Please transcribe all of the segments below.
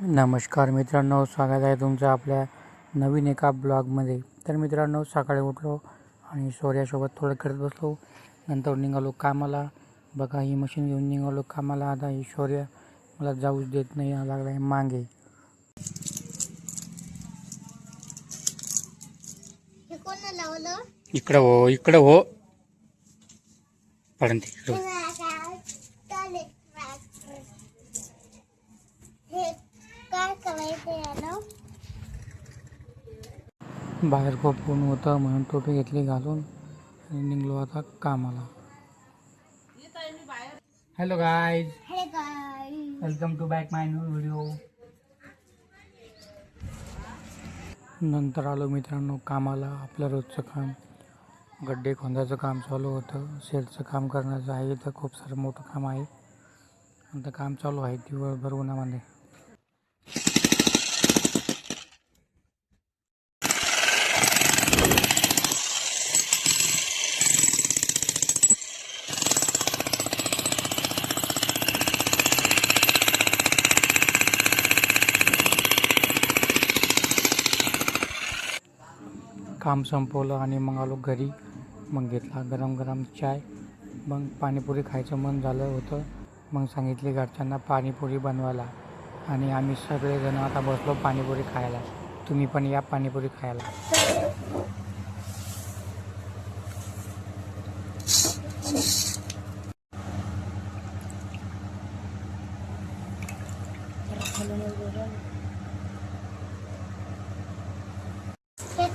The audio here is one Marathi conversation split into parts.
नमस्कार मित्रांनो, स्वागत आहे तुमचं आपल्या नवीन एका ब्लॉगमध्ये. तर मित्रांनो, सकाळी उठलो आणि शौर्यासोबत थोडं करत बसलो. नंतर निघालो कामाला. बघा, ही मशीन घेऊन निघालो कामाला. आता ही शौर्य मला जाऊच देत नाही, लागला आहे मागे. इकडं हो, इकडं हो, पर्यंत इकडं. बाहेर खूप ऊन होतं म्हणून टोपी घेतली घालून आणि निघलो आता कामाला. Hello guys, welcome to back my new video. नंतर आलो मित्रांनो कामाला. आपलं रोजचं काम, गड्डे खोंदाचं काम चालू होतं. शेडचं काम करण्याचं आहे. इथं खूप सारं मोठं काम आहे. आता काम चालू आहे दिवसभर उन्हामध्ये. काम संपवलं आणि मग आलो घरी. मग घेतला गरम गरम चाय. मग पाणीपुरी खायचं मन झालं होतं. मग सांगितले घरच्यांना पाणीपुरी बनवायला आणि आम्ही सगळेजण आता बसलो पाणीपुरी खायला. तुम्ही पण या पाणीपुरी खायला.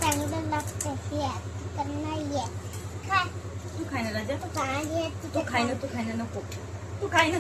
चांगलं लागतं हे तर नाहीये. तू खायला राजा, तू खायला नको, तू खायला